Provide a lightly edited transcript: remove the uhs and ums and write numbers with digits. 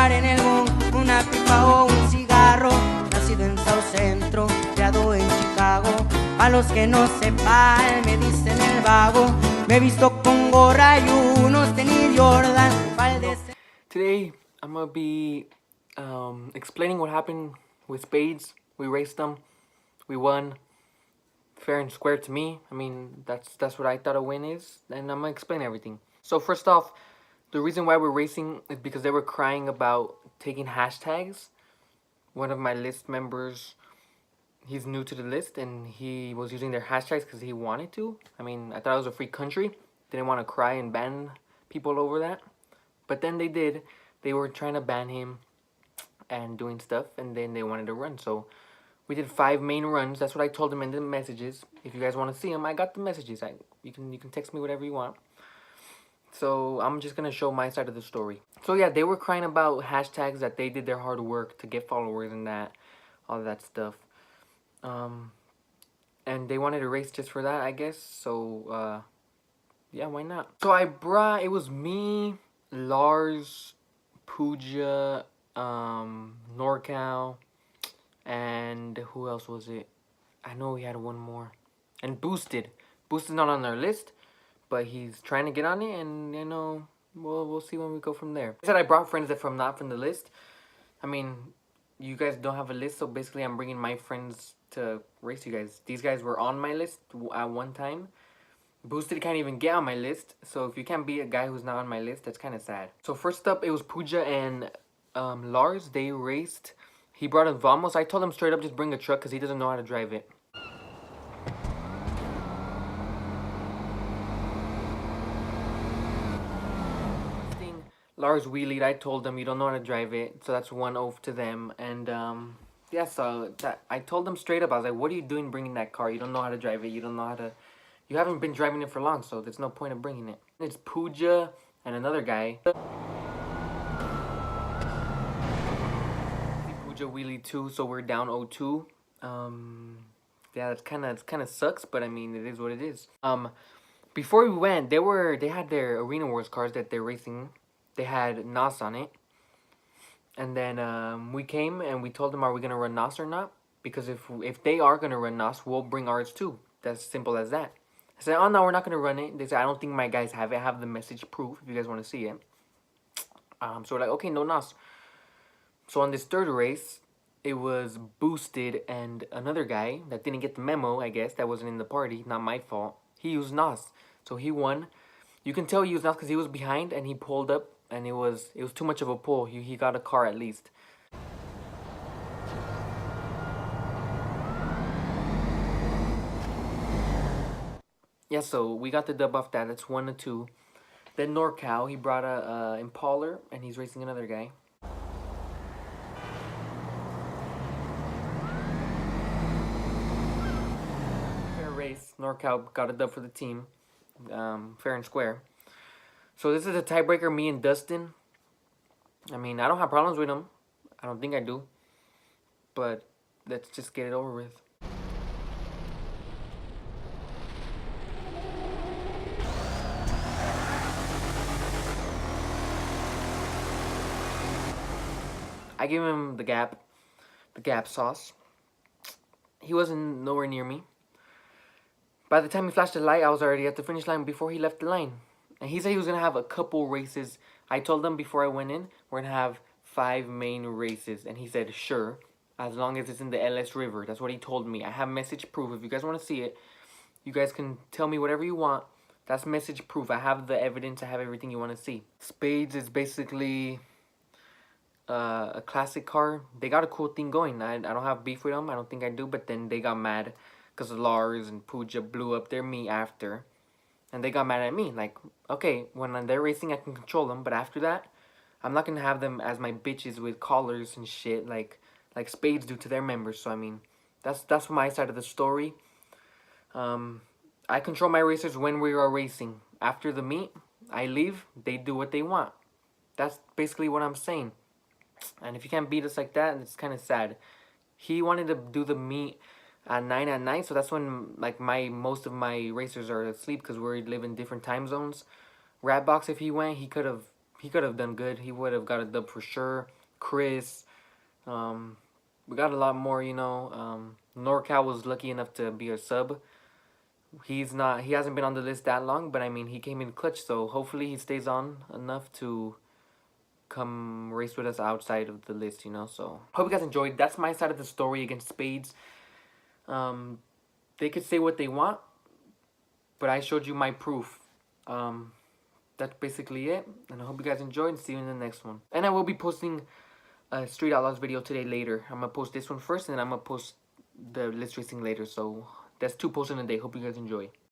fumar en el bong, una pipa o un cigarro. Nacido en South Centro, criado en Chicago. A los que no sepan me dicen el vago. Me he visto con gorra y unos tenis Jordan. Today I'm gonna be explaining what happened with Spades. We raced them, we won, fair and square to me. I mean, that's what I thought a win is, and I'm gonna explain everything. So first off, the reason why we're racing is because they were crying about taking hashtags. One of my list members, he's new to the list, and he was using their hashtags because he wanted to. I mean, I thought it was a free country. Didn't want to cry and ban people over that. But then they did. They were trying to ban him and doing stuff, and then they wanted to run. So we did 5 main runs. That's what I told them in the messages. If you guys want to see them, I got the messages. You can text me whatever you want. So I'm just gonna show my side of the story. So yeah, they were crying about hashtags, that they did their hard work to get followers and that, all that stuff. And they wanted to race just for that, I guess. So yeah, why not? So it was me, Lars, Pooja, NorCal, and who else was it? I know we had one more. And Boosted. Boosted's not on our list, but he's trying to get on it, and you know, we'll see when we go from there. I said I brought friends that from not from the list. I mean, you guys don't have a list, so basically I'm bringing my friends to race you guys. These guys were on my list at one time. Boosted can't even get on my list, so if you can't beat a guy who's not on my list, that's kind of sad. So first up, it was Pooja and Lars. They raced. He brought a Vamos. I told him straight up, just bring a truck because he doesn't know how to drive it. Lars wheelied. I told them you don't know how to drive it, so that's one oath to them. And yeah, so I told them straight up. I was like, "What are you doing bringing that car? You don't know how to drive it. You don't know how to. You haven't been driving it for long, so there's no point of bringing it." It's Pooja and another guy. Pooja wheelied too, so we're down 0-2. Yeah, it's kind of sucks, but I mean, it is what it is. Before we went, they had their Arena Wars cars that they're racing. They had NOS on it. And then we came and we told them, are we going to run NOS or not? Because if they are going to run NOS, we'll bring ours too. That's simple as that. I said, oh no, we're not going to run it. They said, I don't think my guys have it. I have the message proof if you guys want to see it. So we're like, okay, no NOS. So on this third race, it was Boosted and another guy that didn't get the memo, I guess. That wasn't in the party. Not my fault. He used NOS. So he won. You can tell he used NOS because he was behind and he pulled up. And it was too much of a pull. He got a car at least. Yeah, so we got the dub off that. That's 1-2. Then NorCal, he brought a Impaler, and he's racing another guy. Fair race. NorCal got a dub for the team. Fair and square. So this is a tiebreaker, me and Dustin. I mean, I don't have problems with him. I don't think I do. But let's just get it over with. I gave him the gap sauce. He wasn't nowhere near me. By the time he flashed the light, I was already at the finish line before he left the line. And he said he was going to have a couple races. I told him before I went in, we're going to have 5 main races. And he said, sure, as long as it's in the LS River. That's what he told me. I have message proof. If you guys want to see it, you guys can tell me whatever you want. That's message proof. I have the evidence. I have everything you want to see. Spades is basically a classic car. They got a cool thing going. I don't have beef with them. I don't think I do. But then they got mad because Lars and Pooja blew up their me after. And they got mad at me, like, okay, when they're racing, I can control them, but after that, I'm not going to have them as my bitches with collars and shit, like Spades do to their members. So, I mean, that's my side of the story. I control my racers when we are racing. After the meet, I leave, they do what they want. That's basically what I'm saying. And if you can't beat us like that, it's kind of sad. He wanted to do the meet at 9 at night, so that's when like most of my racers are asleep because we live in different time zones. Ratbox, if he went, he could have he could have done good. He would have got a dub for sure. Chris, we got a lot more, you know. NorCal was lucky enough to be a sub. He hasn't been on the list that long, but I mean, he came in clutch, so hopefully he stays on enough to come race with us outside of the list, you know. So hope you guys enjoyed. That's my side of the story against Spades. They could say what they want, but I showed you my proof. That's basically it, and I hope you guys enjoyed, and see you in the next one. And I will be posting a Street Outlaws video today later. I'm gonna post this one first, and then I'm gonna post the list racing later. So that's 2 posts in a day. Hope you guys enjoy.